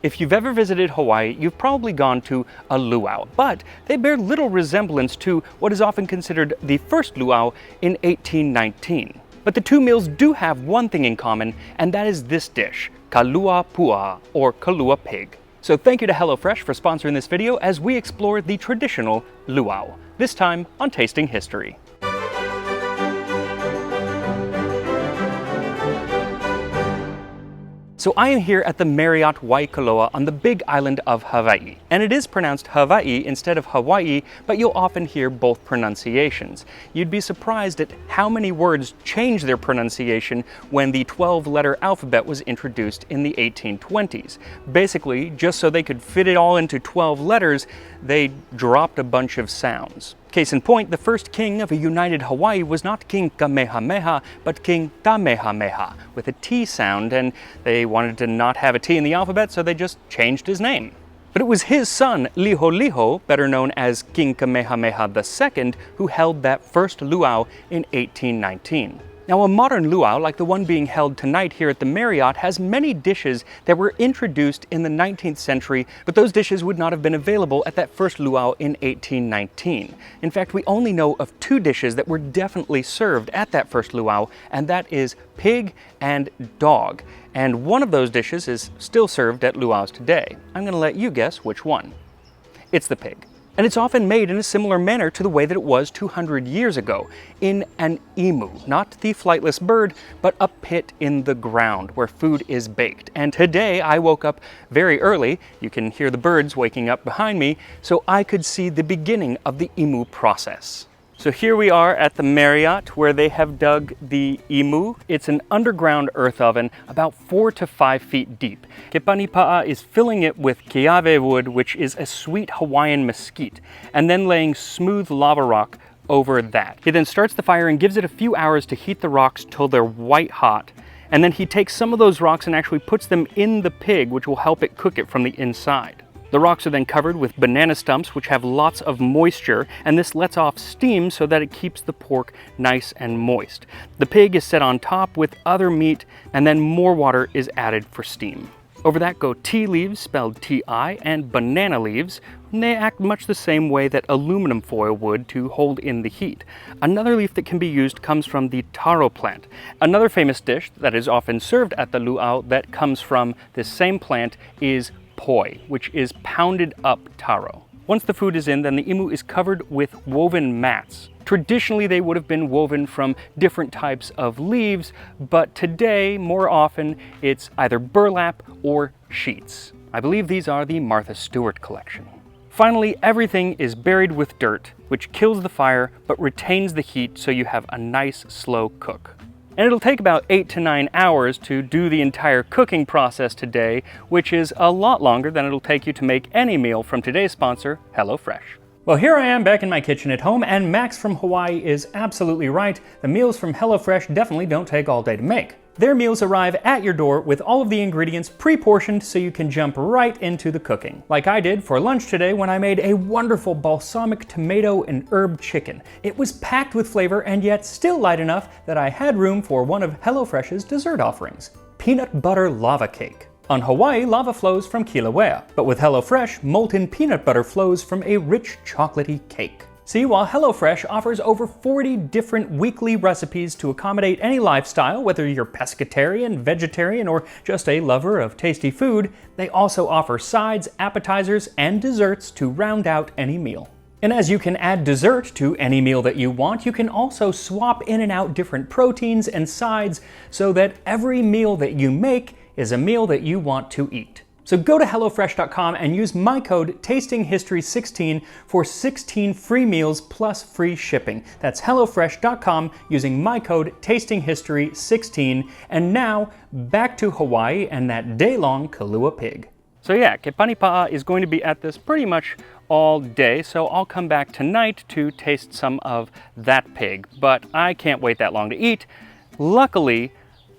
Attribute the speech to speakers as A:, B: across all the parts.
A: If you've ever visited Hawaii, you've probably gone to a luau, but they bear little resemblance to what is often considered the first luau in 1819. But the two meals do have one thing in common, and that is this dish, kalua pua, or kalua pig. So thank you to HelloFresh for sponsoring this video as we explore the traditional luau, this time on Tasting History. So I am here at the Marriott Waikoloa on the big island of Hawaii. And it is pronounced Hawaii instead of Hawaii, but you'll often hear both pronunciations. You'd be surprised at how many words changed their pronunciation when the 12-letter alphabet was introduced in the 1820s. Basically, just so they could fit it all into 12 letters, they dropped a bunch of sounds. Case in point, the first king of a united Hawaii was not King Kamehameha, but King Kamehameha, with a T sound, and they wanted to not have a T in the alphabet, so they just changed his name. But it was his son, Liholiho, better known as King Kamehameha II, who held that first luau in 1819. Now, a modern luau, like the one being held tonight here at the Marriott, has many dishes that were introduced in the 19th century, but those dishes would not have been available at that first luau in 1819. In fact, we only know of two dishes that were definitely served at that first luau, and that is pig and dog. And one of those dishes is still served at luau's today. I'm going to let you guess which one. It's the pig. And it's often made in a similar manner to the way that it was 200 years ago, in an imu, not the flightless bird, but a pit in the ground where food is baked. And today I woke up very early, you can hear the birds waking up behind me, so I could see the beginning of the imu process. So here we are at the Marriott where they have dug the imu. It's an underground earth oven about 4 to 5 feet deep. Kepanipa'a is filling it with keawe wood, which is a sweet Hawaiian mesquite, and then laying smooth lava rock over that. He then starts the fire and gives it a few hours to heat the rocks till they're white hot. And then he takes some of those rocks and actually puts them in the pig, which will help it cook it from the inside. The rocks are then covered with banana stumps, which have lots of moisture, and this lets off steam so that it keeps the pork nice and moist. The pig is set on top with other meat, and then more water is added for steam. Over that go tea leaves, spelled T-I, and banana leaves, and they act much the same way that aluminum foil would to hold in the heat. Another leaf that can be used comes from the taro plant. Another famous dish that is often served at the luau that comes from this same plant is poi, which is pounded up taro. Once the food is in, then the imu is covered with woven mats. Traditionally, they would have been woven from different types of leaves, but today, more often, it's either burlap or sheets. I believe these are the Martha Stewart collection. Finally, everything is buried with dirt, which kills the fire but retains the heat so you have a nice slow cook. And it'll take about 8 to 9 hours to do the entire cooking process today, which is a lot longer than it'll take you to make any meal from today's sponsor, HelloFresh. Well, here I am back in my kitchen at home, and Max from Hawaii is absolutely right. The meals from HelloFresh definitely don't take all day to make. Their meals arrive at your door with all of the ingredients pre-portioned so you can jump right into the cooking. Like I did for lunch today when I made a wonderful balsamic tomato and herb chicken. It was packed with flavor and yet still light enough that I had room for one of HelloFresh's dessert offerings, peanut butter lava cake. On Hawaii, lava flows from Kilauea, but with HelloFresh, molten peanut butter flows from a rich chocolatey cake. See, while HelloFresh offers over 40 different weekly recipes to accommodate any lifestyle, whether you're pescatarian, vegetarian, or just a lover of tasty food, they also offer sides, appetizers, and desserts to round out any meal. And as you can add dessert to any meal that you want, you can also swap in and out different proteins and sides so that every meal that you make is a meal that you want to eat. So go to HelloFresh.com and use my code TASTINGHISTORY16 for 16 free meals plus free shipping. That's HelloFresh.com using my code TASTINGHISTORY16. And now, back to Hawaii and that day-long kalua pig. So yeah, Kepanipa'a is going to be at this pretty much all day, so I'll come back tonight to taste some of that pig. But I can't wait that long to eat. Luckily,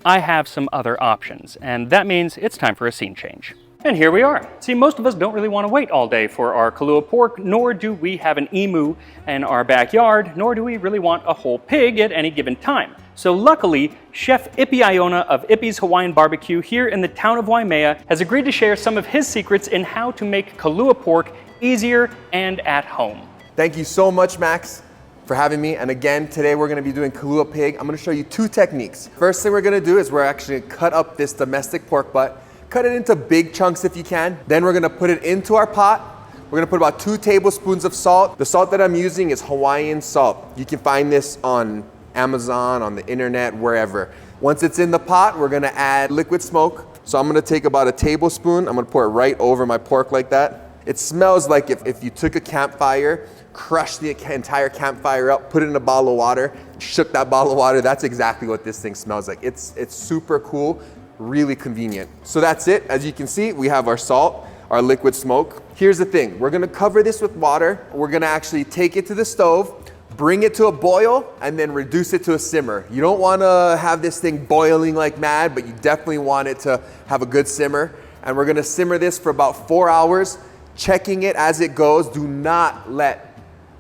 A: I have some other options, and that means it's time for a scene change. And here we are. See, most of us don't really want to wait all day for our Kalua pork, nor do we have an emu in our backyard, nor do we really want a whole pig at any given time. So luckily, Chef Ipi Iona of Ipi's Hawaiian Barbecue here in the town of Waimea has agreed to share some of his secrets in how to make Kalua pork easier and at home.
B: Thank you so much, Max, for having me. And again, today we're gonna be doing Kalua pig. I'm gonna show you two techniques. First thing we're gonna do is we're actually gonna cut up this domestic pork butt. Cut it into big chunks if you can. Then we're gonna put it into our pot. We're gonna put about 2 tablespoons of salt. The salt that I'm using is Hawaiian salt. You can find this on Amazon, on the internet, wherever. Once it's in the pot, we're gonna add liquid smoke. So I'm gonna take about a tablespoon. I'm gonna pour it right over my pork like that. It smells like if you took a campfire, crushed the entire campfire up, put it in a bottle of water, shook that bottle of water. That's exactly what this thing smells like. It's super cool. Really convenient. So that's it. As you can see, we have our salt, our liquid smoke. Here's the thing. We're gonna cover this with water. We're gonna actually take it to the stove, bring it to a boil, and then reduce it to a simmer. You don't wanna have this thing boiling like mad, but you definitely want it to have a good simmer. And we're gonna simmer this for about 4 hours, checking it as it goes. Do not let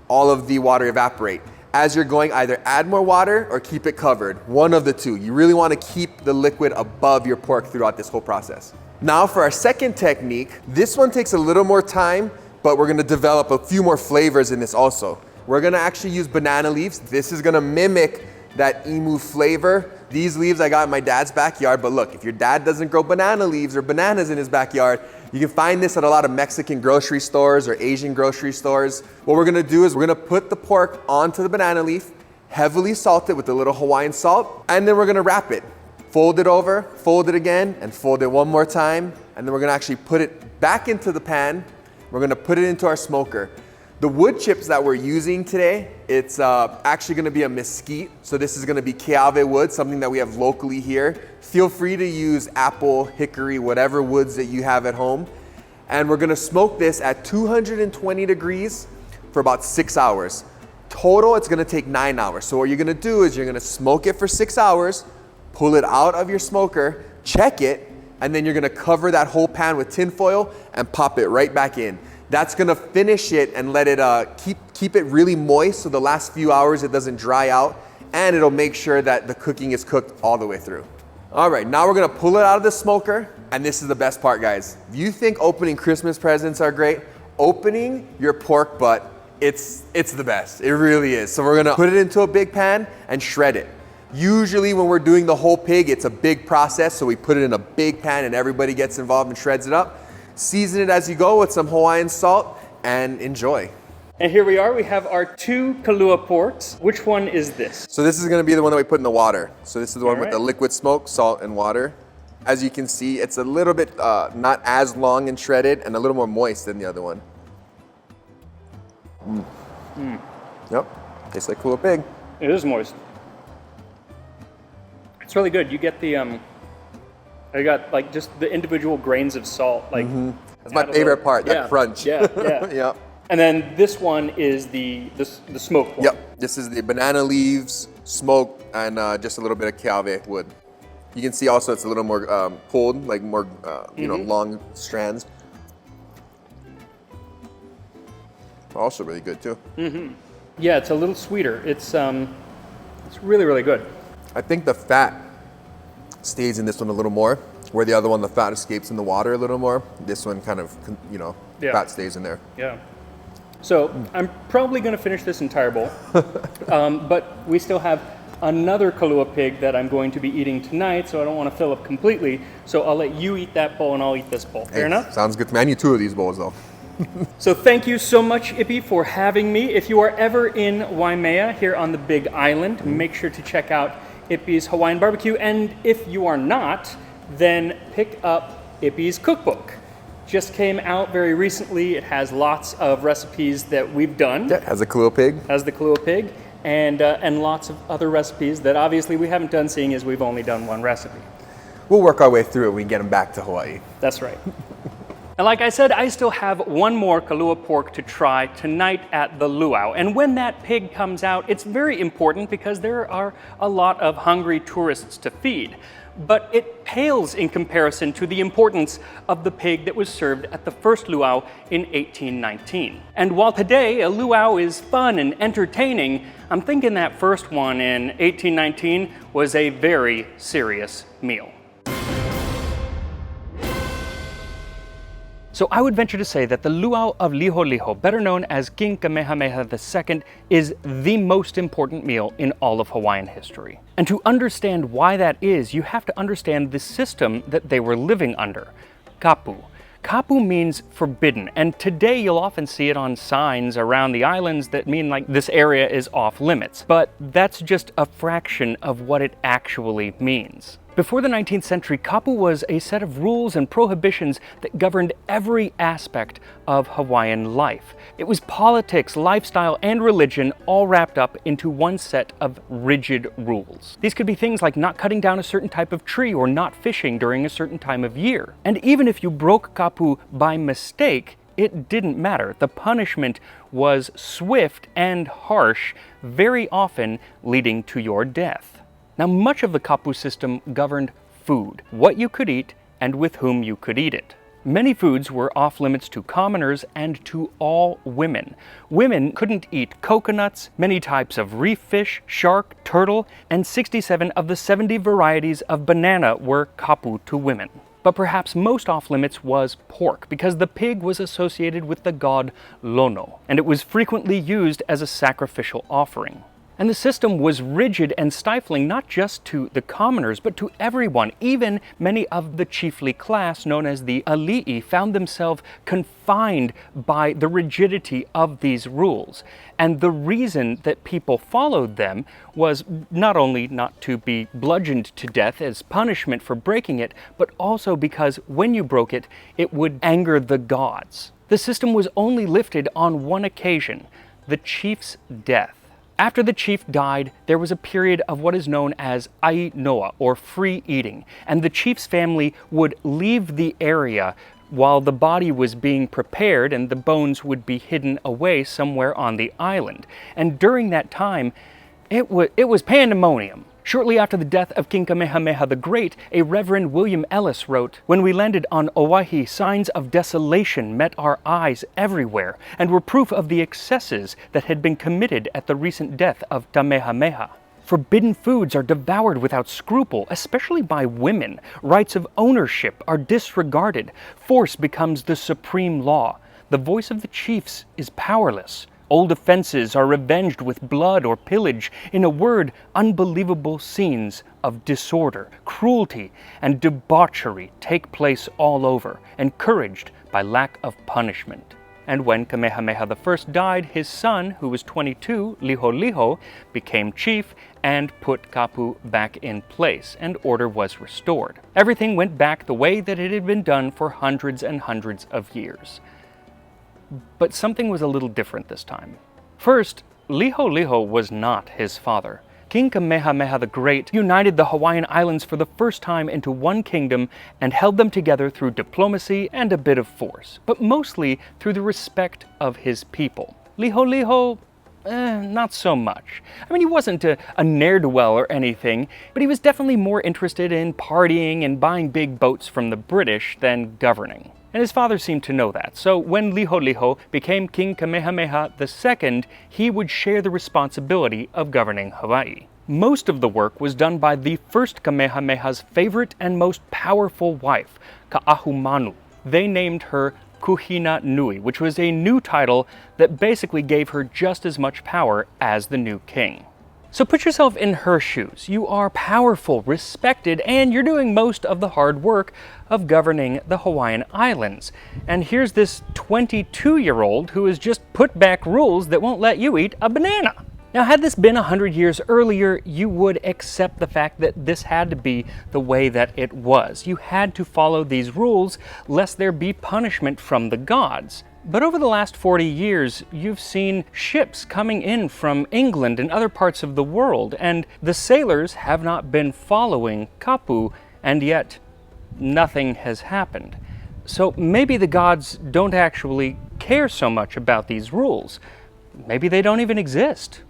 B: all of the water evaporate. As you're going, either add more water or keep it covered. One of the two. You really want to keep the liquid above your pork throughout this whole process. Now for our second technique, this one takes a little more time, but we're gonna develop a few more flavors in this also. We're gonna actually use banana leaves. This is gonna mimic that emu flavor. These leaves I got in my dad's backyard, but look, if your dad doesn't grow banana leaves or bananas in his backyard, you can find this at a lot of Mexican grocery stores or Asian grocery stores. What we're gonna do is we're gonna put the pork onto the banana leaf, heavily salt it with a little Hawaiian salt, and then we're gonna wrap it. Fold it over, fold it again, and fold it one more time, and then we're gonna actually put it back into the pan. We're gonna put it into our smoker. The wood chips that we're using today, it's actually gonna be a mesquite. So this is gonna be keawe wood, something that we have locally here. Feel free to use apple, hickory, whatever woods that you have at home. And we're gonna smoke this at 220 degrees for about 6 hours. Total, it's gonna take 9 hours. So what you're gonna do is you're gonna smoke it for 6 hours, pull it out of your smoker, check it, and then you're gonna cover that whole pan with tin foil and pop it right back in. That's gonna finish it and let it keep it really moist so the last few hours it doesn't dry out, and it'll make sure that the cooking is cooked all the way through. All right, now we're gonna pull it out of the smoker, and this is the best part, guys. If you think opening Christmas presents are great, opening your pork butt, it's the best. It really is. So we're gonna put it into a big pan and shred it. Usually when we're doing the whole pig, it's a big process, so we put it in a big pan and everybody gets involved and shreds it up. Season it as you go with some Hawaiian salt and enjoy.
A: And here we are, we have our 2 Kalua porks. Which one is this?
B: So this is gonna be the one that we put in the water. So this is the one with
A: right.
B: the liquid smoke, salt, and water. As you can see, it's a little bit not as long and shredded and a little more moist than the other one. Yep, tastes like Kalua pig.
A: It is moist. It's really good. You get the, I got like just the individual grains of salt. Like
B: That's my favorite part, that crunch.
A: Yeah, yeah.
B: Yep.
A: And then this one is the smoked one.
B: Yep, this is the banana leaves, smoke, and just a little bit of keawe wood. You can see also it's a little more pulled, like more you know, long strands. Also really good too.
A: Yeah, it's a little sweeter. It's really, really good.
B: I think the fat stays in this one a little more, where the other one, the fat escapes in the water a little more. This one kind of, you know, fat stays in there.
A: Yeah. So I'm probably going to finish this entire bowl, but we still have another Kalua pig that I'm going to be eating tonight, so I don't want to fill up completely. So I'll let you eat that bowl and I'll eat this bowl. Fair enough?
B: Sounds good to me. I need 2 of these bowls though.
A: So thank you so much, Ipi, for having me. If you are ever in Waimea here on the Big Island, make sure to check out Ipi's Hawaiian Barbecue. And if you are not, then pick up Ipi's cookbook. Just came out very recently. It has lots of recipes that we've done.
B: Yeah, has a Kalua pig.
A: Has the Kalua pig, and lots of other recipes that obviously we haven't done, seeing as we've only done one recipe.
B: We'll work our way through it when we get them back to Hawaii.
A: That's right. And like I said, I still have one more Kalua pork to try tonight at the Luau. And when that pig comes out, it's very important because there are a lot of hungry tourists to feed. but it pales in comparison to the importance of the pig that was served at the first luau in 1819. And while today a luau is fun and entertaining, I'm thinking that first one in 1819 was a very serious meal. So I would venture to say that the luau of Liholiho, better known as King Kamehameha II, is the most important meal in all of Hawaiian history. And to understand why that is, you have to understand the system that they were living under, kapu. Kapu means forbidden, and today you'll often see it on signs around the islands that mean like this area is off limits. But that's just a fraction of what it actually means. Before the 19th century, kapu was a set of rules and prohibitions that governed every aspect of Hawaiian life. It was politics, lifestyle, and religion all wrapped up into one set of rigid rules. These could be things like not cutting down a certain type of tree or not fishing during a certain time of year. And even if you broke kapu by mistake, it didn't matter. The punishment was swift and harsh, very often leading to your death. Now, much of the kapu system governed food, what you could eat, and with whom you could eat it. Many foods were off limits to commoners and to all women. Women couldn't eat coconuts, many types of reef fish, shark, turtle, and 67 of the 70 varieties of banana were kapu to women. But perhaps most off limits was pork, because the pig was associated with the god Lono, and it was frequently used as a sacrificial offering. And the system was rigid and stifling not just to the commoners, but to everyone. Even many of the chiefly class, known as the ali'i, found themselves confined by the rigidity of these rules. And the reason that people followed them was not only not to be bludgeoned to death as punishment for breaking it, but also because when you broke it, it would anger the gods. The system was only lifted on one occasion, the chief's death. After the chief died, there was a period of what is known as ai noa, or free eating, and the chief's family would leave the area while the body was being prepared and the bones would be hidden away somewhere on the island. And during that time, it was pandemonium. Shortly after the death of King Kamehameha the Great, a Reverend William Ellis wrote, "When we landed on Oahi, signs of desolation met our eyes everywhere and were proof of the excesses that had been committed at the recent death of Kamehameha. Forbidden foods are devoured without scruple, especially by women. Rights of ownership are disregarded. Force becomes the supreme law. The voice of the chiefs is powerless. Old offenses are revenged with blood or pillage. In a word, unbelievable scenes of disorder, cruelty, and debauchery take place all over, encouraged by lack of punishment." And when Kamehameha I died, his son, who was 22, Liholiho, became chief and put kapu back in place, and order was restored. Everything went back the way that it had been done for hundreds and hundreds of years. But something was a little different this time. First, Liholiho was not his father. King Kamehameha the Great united the Hawaiian Islands for the first time into one kingdom and held them together through diplomacy and a bit of force, but mostly through the respect of his people. Liholiho, not so much. I mean, he wasn't a ne'er-do-well or anything, but he was definitely more interested in partying and buying big boats from the British than governing. And his father seemed to know that, so when Liholiho became King Kamehameha II, he would share the responsibility of governing Hawaii. Most of the work was done by the first Kamehameha's favorite and most powerful wife, Ka'ahumanu. They named her Kuhina Nui, which was a new title that basically gave her just as much power as the new king. So put yourself in her shoes. You are powerful, respected, and you're doing most of the hard work of governing the Hawaiian Islands. And here's this 22-year-old who has just put back rules that won't let you eat a banana. Now, had this been 100 years earlier, you would accept the fact that this had to be the way that it was. You had to follow these rules lest there be punishment from the gods. But over the last 40 years, you've seen ships coming in from England and other parts of the world, and the sailors have not been following kapu, and yet nothing has happened. So maybe the gods don't actually care so much about these rules. Maybe they don't even exist.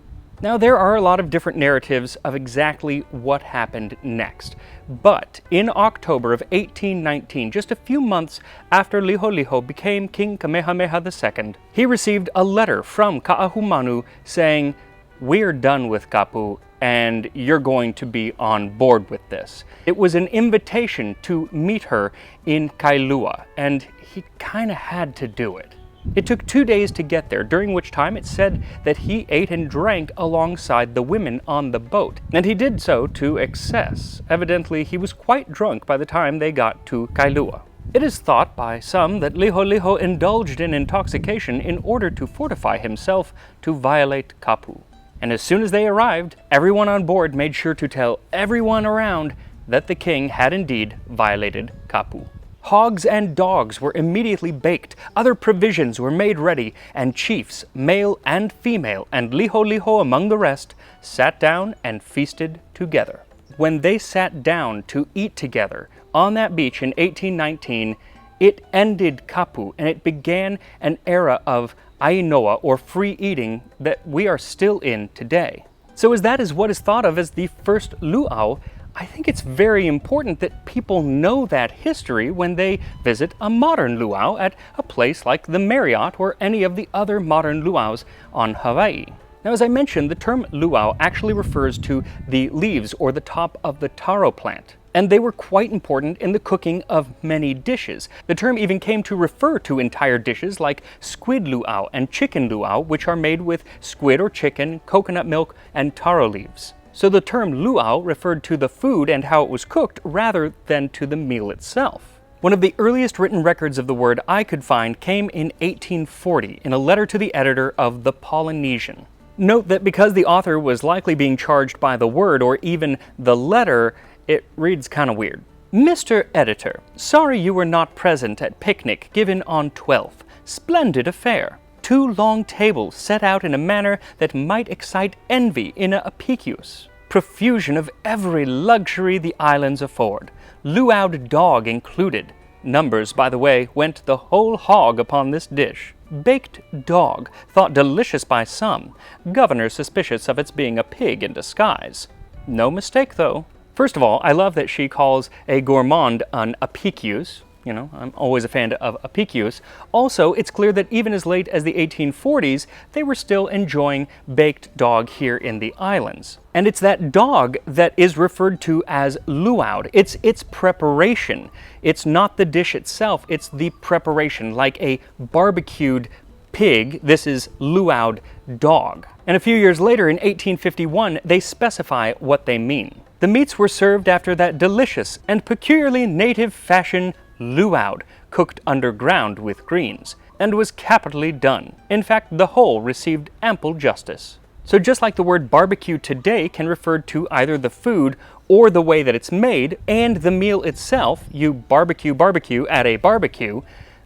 A: Now, there are a lot of different narratives of exactly what happened next, but in October of 1819, just a few months after Liholiho became King Kamehameha II, he received a letter from Ka'ahumanu saying, "We're done with Kapu, and you're going to be on board with this." It was an invitation to meet her in Kailua, and he kinda had to do it. It took 2 days to get there, during which time it said that he ate and drank alongside the women on the boat, and he did so to excess. Evidently, he was quite drunk by the time they got to Kailua. It is thought by some that Liholiho indulged in intoxication in order to fortify himself to violate Kapu. And as soon as they arrived, everyone on board made sure to tell everyone around that the king had indeed violated Kapu. Hogs and dogs were immediately baked, other provisions were made ready, and chiefs, male and female, and Liholiho among the rest, sat down and feasted together. When they sat down to eat together on that beach in 1819, it ended Kapu and it began an era of ainoa, or free eating, that we are still in today. So as that is what is thought of as the first luau, I think it's very important that people know that history when they visit a modern luau at a place like the Marriott or any of the other modern luaus on Hawaii. Now, as I mentioned, the term luau actually refers to the leaves or the top of the taro plant, and they were quite important in the cooking of many dishes. The term even came to refer to entire dishes like squid luau and chicken luau, which are made with squid or chicken, coconut milk, and taro leaves. So the term luau referred to the food and how it was cooked rather than to the meal itself. One of the earliest written records of the word I could find came in 1840 in a letter to the editor of the Polynesian. Note that because the author was likely being charged by the word or even the letter, it reads kind of weird. "Mr. Editor, sorry you were not present at picnic given on 12th. Splendid affair. 2 long tables set out in a manner that might excite envy in a Apicius. Profusion of every luxury the islands afford. Luau'd dog included. Numbers, by the way, went the whole hog upon this dish. Baked dog, thought delicious by some. Governor suspicious of its being a pig in disguise. No mistake, though. First of all, I love that she calls a gourmand an Apicius. You know, I'm always a fan of Apicius. Also, it's clear that even as late as the 1840s, they were still enjoying baked dog here in the islands. And it's that dog that is referred to as luau. It's its preparation. It's not the dish itself, it's the preparation. Like a barbecued pig, this is luau'd dog. And a few years later, in 1851, they specify what they mean. The meats were served after that delicious and peculiarly native fashion luau'd, cooked underground with greens, and was capitally done. In fact, the whole received ample justice. So just like the word barbecue today can refer to either the food or the way that it's made, and the meal itself, you barbecue at a barbecue,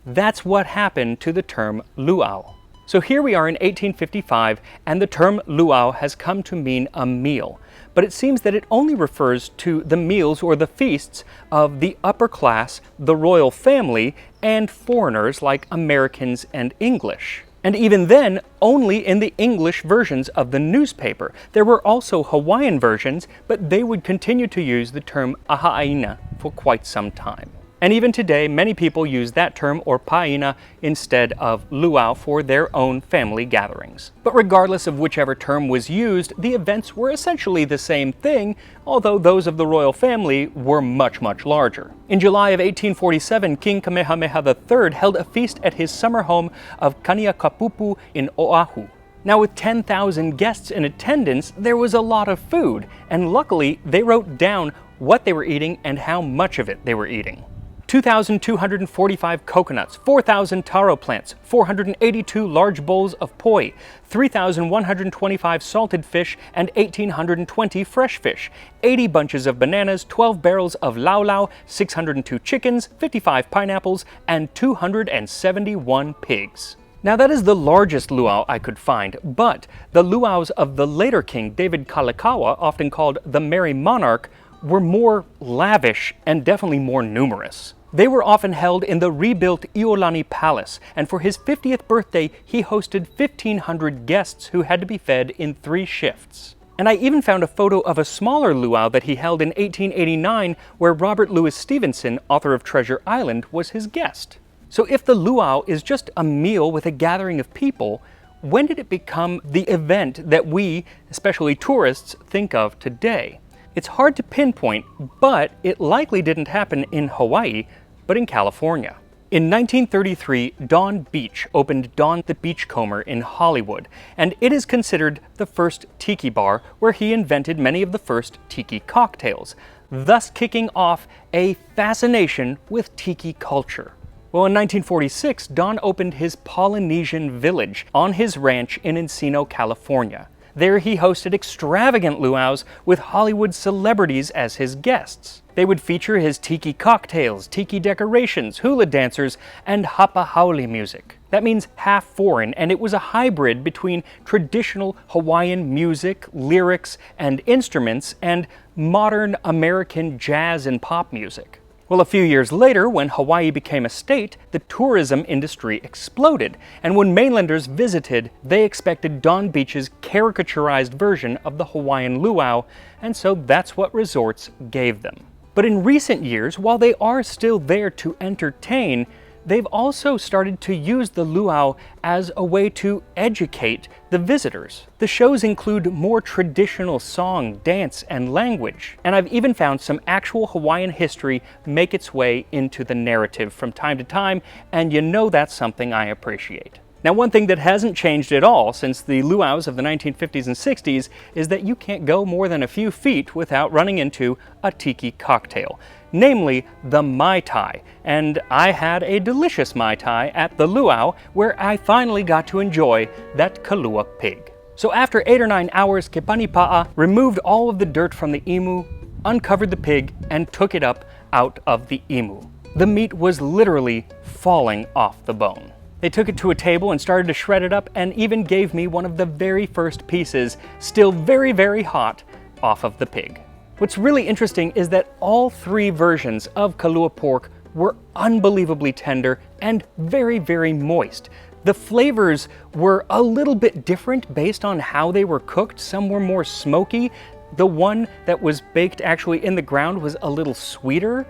A: that's what happened to the term luau. So here we are in 1855, and the term luau has come to mean a meal. But it seems that it only refers to the meals or the feasts of the upper class, the royal family, and foreigners like Americans and English. And even then, only in the English versions of the newspaper. There were also Hawaiian versions, but they would continue to use the term aha'aina for quite some time. And even today, many people use that term or paina instead of luau for their own family gatherings. But regardless of whichever term was used, the events were essentially the same thing, although those of the royal family were much, much larger. In July of 1847, King Kamehameha III held a feast at his summer home of Kaniakapupu in Oahu. Now, with 10,000 guests in attendance, there was a lot of food, and luckily they wrote down what they were eating and how much of it they were eating. 2,245 coconuts, 4,000 taro plants, 482 large bowls of poi, 3,125 salted fish, and 1,820 fresh fish, 80 bunches of bananas, 12 barrels of laulau, 602 chickens, 55 pineapples, and 271 pigs. Now that is the largest luau I could find, but the luaus of the later king, David Kalakaua, often called the Merry Monarch, were more lavish and definitely more numerous. They were often held in the rebuilt Iolani Palace, and for his 50th birthday, he hosted 1,500 guests who had to be fed in 3 shifts. And I even found a photo of a smaller luau that he held in 1889 where Robert Louis Stevenson, author of Treasure Island, was his guest. So if the luau is just a meal with a gathering of people, when did it become the event that we, especially tourists, think of today? It's hard to pinpoint, but it likely didn't happen in Hawaii, but in California. In 1933, Don Beach opened Don the Beachcomber in Hollywood, and it is considered the first tiki bar where he invented many of the first tiki cocktails, thus kicking off a fascination with tiki culture. Well, in 1946, Don opened his Polynesian Village on his ranch in Encino, California. There he hosted extravagant luaus with Hollywood celebrities as his guests. They would feature his tiki cocktails, tiki decorations, hula dancers, and hapahaole music. That means half foreign, and it was a hybrid between traditional Hawaiian music, lyrics, and instruments, and modern American jazz and pop music. Well, a few years later, when Hawaii became a state, the tourism industry exploded, and when mainlanders visited, they expected Don Beach's caricaturized version of the Hawaiian luau, and so that's what resorts gave them. But in recent years, while they are still there to entertain, they've also started to use the luau as a way to educate the visitors. The shows include more traditional song, dance, and language. And I've even found some actual Hawaiian history make its way into the narrative from time to time, and you know that's something I appreciate. Now, one thing that hasn't changed at all since the luaus of the 1950s and 60s is that you can't go more than a few feet without running into a tiki cocktail, namely the Mai Tai, and I had a delicious Mai Tai at the luau where I finally got to enjoy that kalua pig. So after 8 or 9 hours, Ke Panipa'a removed all of the dirt from the imu, uncovered the pig, and took it up out of the imu. The meat was literally falling off the bone. They took it to a table and started to shred it up, and even gave me one of the very first pieces, still very, very hot, off of the pig. What's really interesting is that all 3 versions of kalua pork were unbelievably tender and very, very moist. The flavors were a little bit different based on how they were cooked. Some were more smoky. The one that was baked actually in the ground was a little sweeter,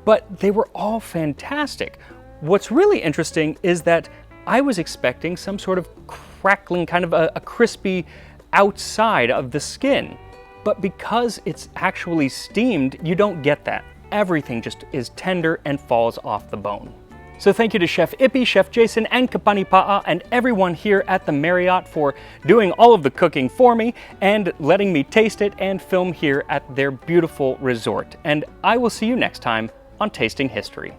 A: but they were all fantastic. What's really interesting is that I was expecting some sort of crackling, kind of a crispy outside of the skin. But because it's actually steamed, you don't get that. Everything just is tender and falls off the bone. So thank you to Chef Ippy, Chef Jason, and Ke Panipa'a, and everyone here at the Marriott for doing all of the cooking for me and letting me taste it and film here at their beautiful resort. And I will see you next time on Tasting History.